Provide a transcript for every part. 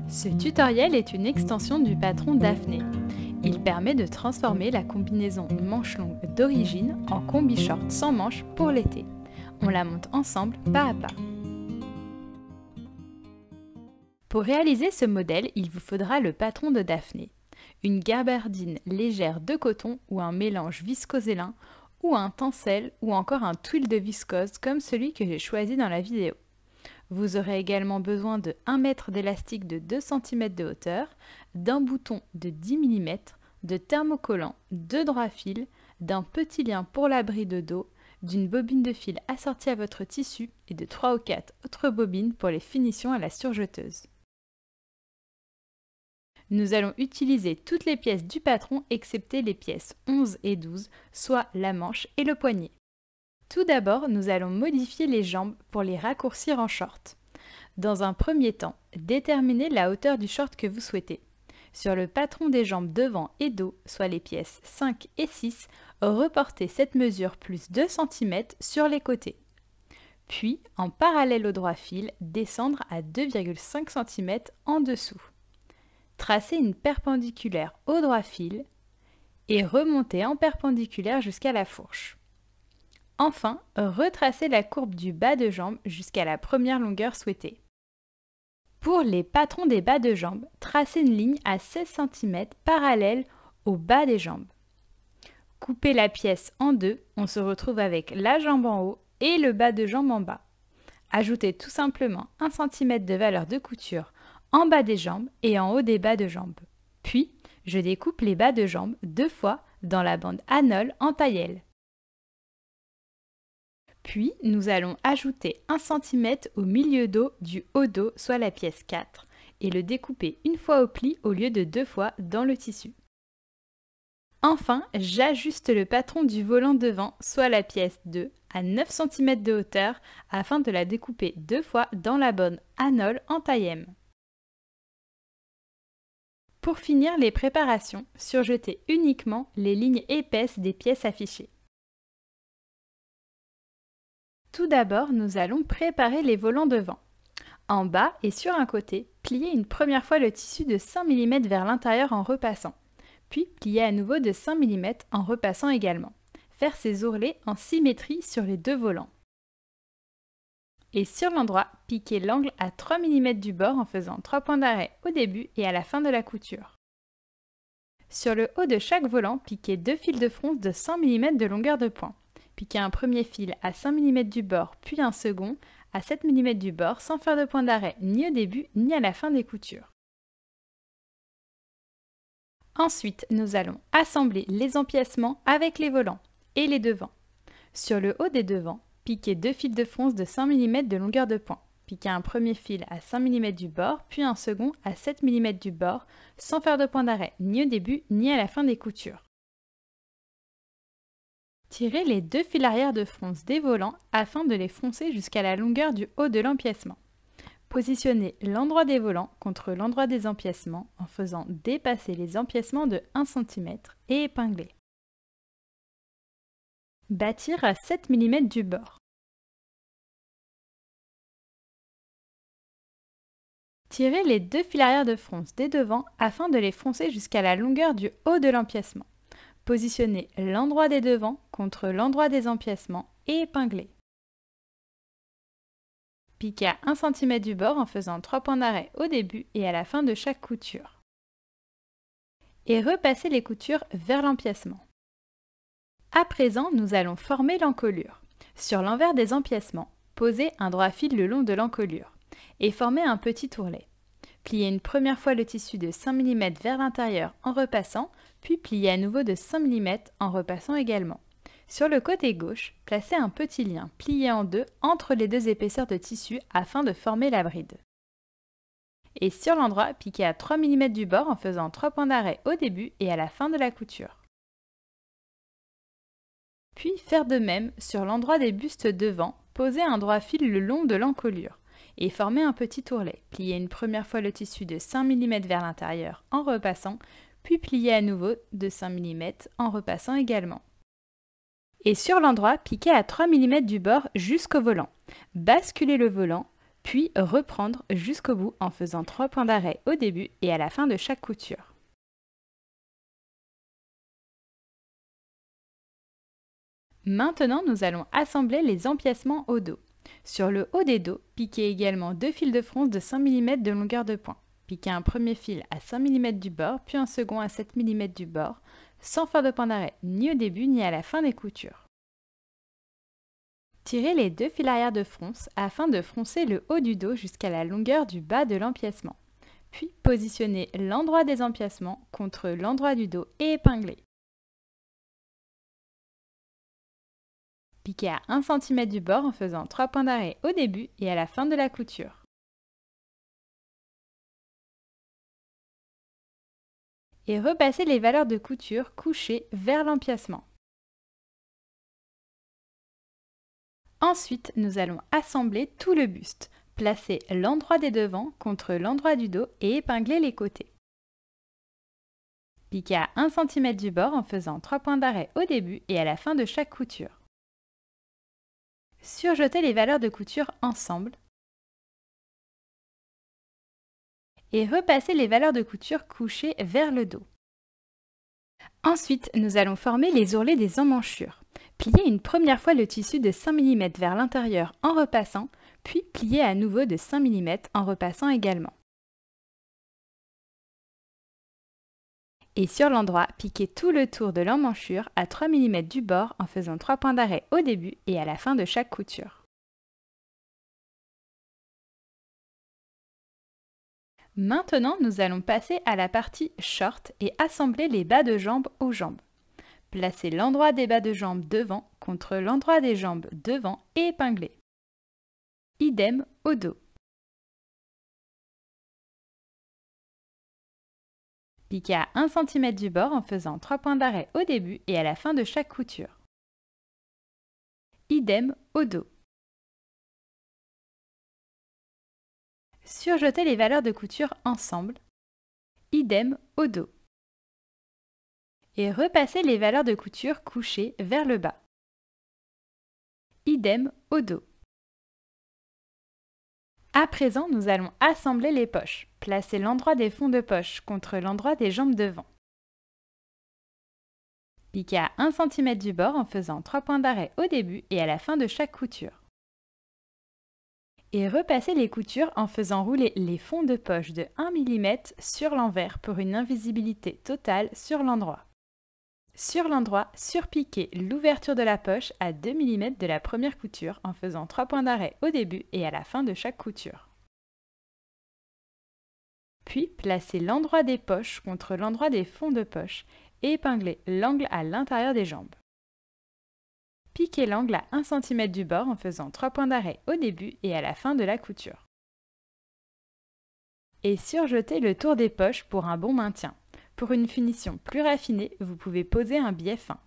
Ce tutoriel est une extension du patron Daphné. Il permet de transformer la combinaison manche longue d'origine en combi short sans manches pour l'été. On la monte ensemble pas à pas. Pour réaliser ce modèle, il vous faudra le patron de Daphné, une gabardine légère de coton ou un mélange viscose-lin ou un tencel ou encore un twill de viscose comme celui que j'ai choisi dans la vidéo. Vous aurez également besoin de 1 mètre d'élastique de 2 cm de hauteur, d'un bouton de 10 mm, de thermocollant, de droit fil, d'un petit lien pour l'abri de dos, d'une bobine de fil assortie à votre tissu et de 3 ou 4 autres bobines pour les finitions à la surjeteuse. Nous allons utiliser toutes les pièces du patron excepté les pièces 11 et 12, soit la manche et le poignet. Tout d'abord, nous allons modifier les jambes pour les raccourcir en short. Dans un premier temps, déterminez la hauteur du short que vous souhaitez. Sur le patron des jambes devant et dos, soit les pièces 5 et 6, reportez cette mesure plus 2 cm sur les côtés. Puis, en parallèle au droit fil, descendre à 2,5 cm en dessous. Tracez une perpendiculaire au droit fil et remontez en perpendiculaire jusqu'à la fourche. Enfin, retracez la courbe du bas de jambe jusqu'à la première longueur souhaitée. Pour les patrons des bas de jambe, tracez une ligne à 16 cm parallèle au bas des jambes. Coupez la pièce en deux, on se retrouve avec la jambe en haut et le bas de jambe en bas. Ajoutez tout simplement 1 cm de valeur de couture en bas des jambes et en haut des bas de jambes. Puis, je découpe les bas de jambes 2 fois dans la bande Hanol en taille. Puis, nous allons ajouter 1 cm au milieu dos du haut dos, soit la pièce 4, et le découper une fois au pli au lieu de 2 fois dans le tissu. Enfin, j'ajuste le patron du volant devant, soit la pièce 2, à 9 cm de hauteur, afin de la découper 2 fois dans la bande Hanol en taille M. Pour finir les préparations, surjetez uniquement les lignes épaisses des pièces affichées. Tout d'abord, nous allons préparer les volants devant. En bas et sur un côté, pliez une première fois le tissu de 5 mm vers l'intérieur en repassant, puis pliez à nouveau de 5 mm en repassant également. Faire ces ourlets en symétrie sur les deux volants. Et sur l'endroit, piquez l'angle à 3 mm du bord en faisant 3 points d'arrêt au début et à la fin de la couture. Sur le haut de chaque volant, piquez 2 fils de fronce de 100 mm de longueur de point. Piquez un premier fil à 5 mm du bord, puis un second à 7 mm du bord sans faire de point d'arrêt ni au début ni à la fin des coutures. Ensuite, nous allons assembler les empiècements avec les volants et les devants. Sur le haut des devants, piquez 2 fils de fronce de 5 mm de longueur de point. Piquez un premier fil à 5 mm du bord, puis un second à 7 mm du bord, sans faire de point d'arrêt ni au début ni à la fin des coutures. Tirez les 2 fils arrière de fronce des volants afin de les froncer jusqu'à la longueur du haut de l'empiècement. Positionnez l'endroit des volants contre l'endroit des empiècements en faisant dépasser les empiècements de 1 cm et épinglez. Bâtir à 7 mm du bord. Tirez les 2 fils arrière de fronce des devants afin de les froncer jusqu'à la longueur du haut de l'empiècement. Positionnez l'endroit des devants contre l'endroit des empiècements et épinglez. Piquez à 1 cm du bord en faisant 3 points d'arrêt au début et à la fin de chaque couture. Et repassez les coutures vers l'empiècement. À présent, nous allons former l'encolure. Sur l'envers des empiècements, posez un droit fil le long de l'encolure et formez un petit ourlet. Pliez une première fois le tissu de 5 mm vers l'intérieur en repassant, puis pliez à nouveau de 5 mm en repassant également. Sur le côté gauche, placez un petit lien plié en deux entre les deux épaisseurs de tissu afin de former la bride. Et sur l'endroit, piquez à 3 mm du bord en faisant 3 points d'arrêt au début et à la fin de la couture. Puis faire de même sur l'endroit des bustes devant, posez un droit fil le long de l'encolure et formez un petit ourlet. Pliez une première fois le tissu de 5 mm vers l'intérieur en repassant, puis pliez à nouveau de 5 mm en repassant également. Et sur l'endroit, piquez à 3 mm du bord jusqu'au volant. Basculez le volant, Puis reprendre jusqu'au bout en faisant 3 points d'arrêt au début et à la fin de chaque couture. Maintenant, nous allons assembler les empiècements au dos. Sur le haut des dos, piquez également 2 fils de fronce de 5 mm de longueur de point. Piquez un premier fil à 5 mm du bord, puis un second à 7 mm du bord, sans faire de point d'arrêt ni au début ni à la fin des coutures. Tirez les 2 fils arrière de fronce afin de froncer le haut du dos jusqu'à la longueur du bas de l'empiècement. Puis positionnez l'endroit des empiècements contre l'endroit du dos et épinglez. Piquez à 1 cm du bord en faisant 3 points d'arrêt au début et à la fin de la couture. Et repassez les valeurs de couture couchées vers l'empiècement. Ensuite, nous allons assembler tout le buste. Placez l'endroit des devants contre l'endroit du dos et épinglez les côtés. Piquez à 1 cm du bord en faisant 3 points d'arrêt au début et à la fin de chaque couture. Surjetez les valeurs de couture ensemble et repassez les valeurs de couture couchées vers le dos. Ensuite, nous allons former les ourlets des emmanchures. Pliez une première fois le tissu de 5 mm vers l'intérieur en repassant, puis pliez à nouveau de 5 mm en repassant également. Et sur l'endroit, piquez tout le tour de l'emmanchure à 3 mm du bord en faisant 3 points d'arrêt au début et à la fin de chaque couture. Maintenant, nous allons passer à la partie short et assembler les bas de jambes aux jambes. Placez l'endroit des bas de jambes devant contre l'endroit des jambes devant et épinglez. Idem au dos. Piquez à 1 cm du bord en faisant 3 points d'arrêt au début et à la fin de chaque couture. Idem au dos. Surjetez les valeurs de couture ensemble. Idem au dos. Et repassez les valeurs de couture couchées vers le bas. Idem au dos. À présent, nous allons assembler les poches. Placez l'endroit des fonds de poche contre l'endroit des jambes devant. Piquez à 1 cm du bord en faisant 3 points d'arrêt au début et à la fin de chaque couture. Et repassez les coutures en faisant rouler les fonds de poche de 1 mm sur l'envers pour une invisibilité totale sur l'endroit. Sur l'endroit, surpiquez l'ouverture de la poche à 2 mm de la première couture en faisant 3 points d'arrêt au début et à la fin de chaque couture. Puis placez l'endroit des poches contre l'endroit des fonds de poche et épinglez l'angle à l'intérieur des jambes. Piquez l'angle à 1 cm du bord en faisant 3 points d'arrêt au début et à la fin de la couture. Et surjetez le tour des poches pour un bon maintien. Pour une finition plus raffinée, vous pouvez poser un biais fin.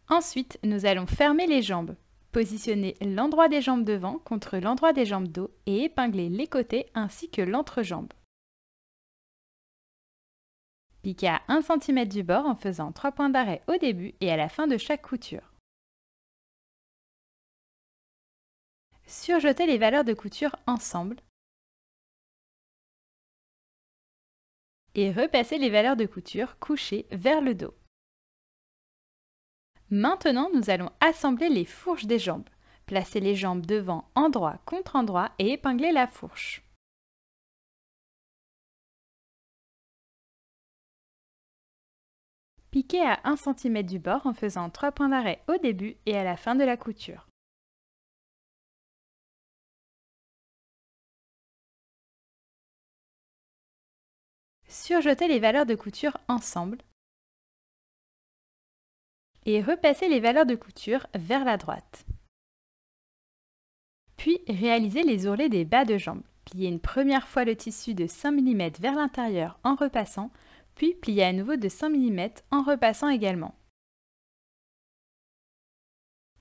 Ensuite, nous allons fermer les jambes. Positionnez l'endroit des jambes devant contre l'endroit des jambes dos et épinglez les côtés ainsi que l'entrejambe. Piquez à 1 cm du bord en faisant 3 points d'arrêt au début et à la fin de chaque couture. Surjetez les valeurs de couture ensemble et repassez les valeurs de couture couchées vers le dos. Maintenant, nous allons assembler les fourches des jambes. Placez les jambes devant endroit contre endroit et épinglez la fourche. Piquez à 1 cm du bord en faisant 3 points d'arrêt au début et à la fin de la couture. Surjetez les valeurs de couture ensemble et repassez les valeurs de couture vers la droite. Puis réalisez les ourlets des bas de jambes. Pliez une première fois le tissu de 5 mm vers l'intérieur en repassant, puis pliez à nouveau de 5 mm en repassant également.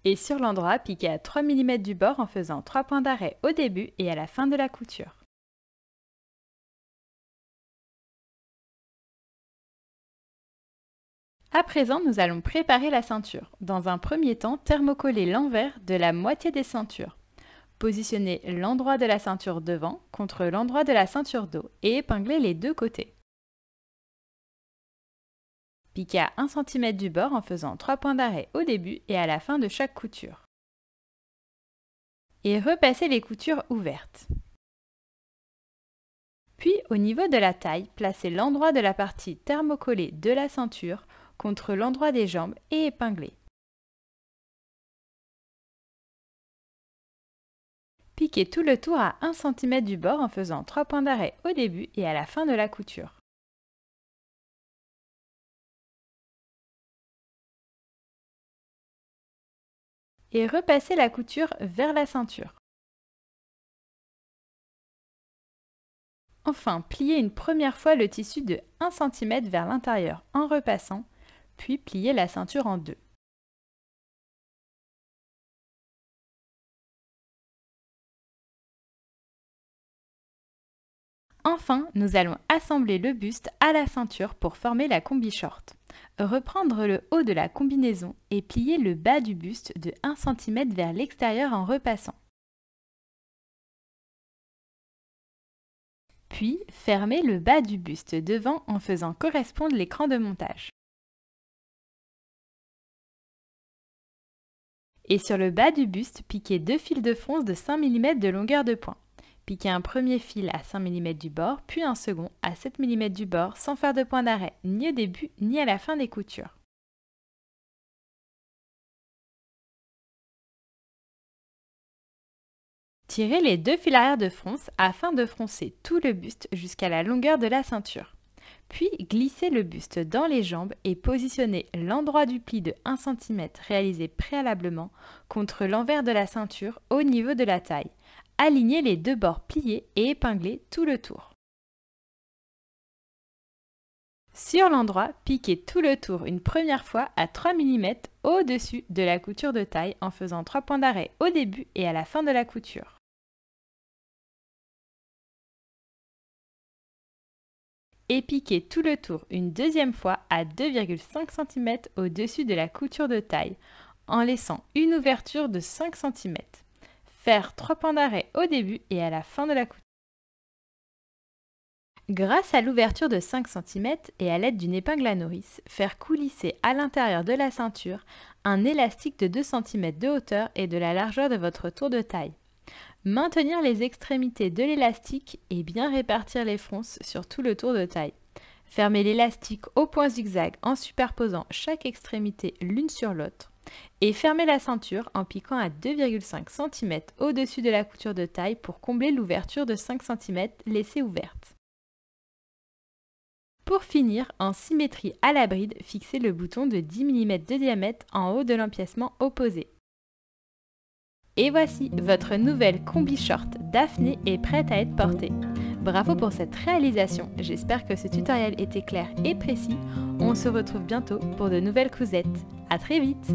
Et sur l'endroit, piquez à 3 mm du bord en faisant 3 points d'arrêt au début et à la fin de la couture. À présent, nous allons préparer la ceinture. Dans un premier temps, thermocollez l'envers de la moitié des ceintures. Positionnez l'endroit de la ceinture devant contre l'endroit de la ceinture dos et épinglez les deux côtés. Piquez à 1 cm du bord en faisant 3 points d'arrêt au début et à la fin de chaque couture. Et repassez les coutures ouvertes. Puis, au niveau de la taille, placez l'endroit de la partie thermocollée de la ceinture contre l'endroit des jambes et épinglez. Piquez tout le tour à 1 cm du bord en faisant 3 points d'arrêt au début et à la fin de la couture. Et repassez la couture vers la ceinture. Enfin, pliez une première fois le tissu de 1 cm vers l'intérieur en repassant, puis pliez la ceinture en deux. Enfin, nous allons assembler le buste à la ceinture pour former la combi short. Reprendre le haut de la combinaison et plier le bas du buste de 1 cm vers l'extérieur en repassant. Puis, fermez le bas du buste devant en faisant correspondre l'écran de montage. Et sur le bas du buste, piquez 2 fils de fronce de 5 mm de longueur de point. Piquez un premier fil à 5 mm du bord, puis un second à 7 mm du bord sans faire de point d'arrêt, ni au début ni à la fin des coutures. Tirez les 2 fils arrière de fronce afin de froncer tout le buste jusqu'à la longueur de la ceinture. Puis glissez le buste dans les jambes et positionnez l'endroit du pli de 1 cm réalisé préalablement contre l'envers de la ceinture au niveau de la taille. Alignez les deux bords pliés et épinglez tout le tour. Sur l'endroit, piquez tout le tour une première fois à 3 mm au-dessus de la couture de taille en faisant 3 points d'arrêt au début et à la fin de la couture. Et piquez tout le tour une deuxième fois à 2,5 cm au-dessus de la couture de taille en laissant une ouverture de 5 cm. Faire 3 points d'arrêt au début et à la fin de la couture. Grâce à l'ouverture de 5 cm et à l'aide d'une épingle à nourrice, faire coulisser à l'intérieur de la ceinture un élastique de 2 cm de hauteur et de la largeur de votre tour de taille. Maintenir les extrémités de l'élastique et bien répartir les fronces sur tout le tour de taille. Fermez l'élastique au point zigzag en superposant chaque extrémité l'une sur l'autre. Et fermez la ceinture en piquant à 2,5 cm au-dessus de la couture de taille pour combler l'ouverture de 5 cm laissée ouverte. Pour finir, en symétrie à la bride, fixez le bouton de 10 mm de diamètre en haut de l'empiècement opposé. Et voici, votre nouvelle combi short Daphné est prête à être portée. Bravo pour cette réalisation, j'espère que ce tutoriel était clair et précis. On se retrouve bientôt pour de nouvelles cousettes. À très vite!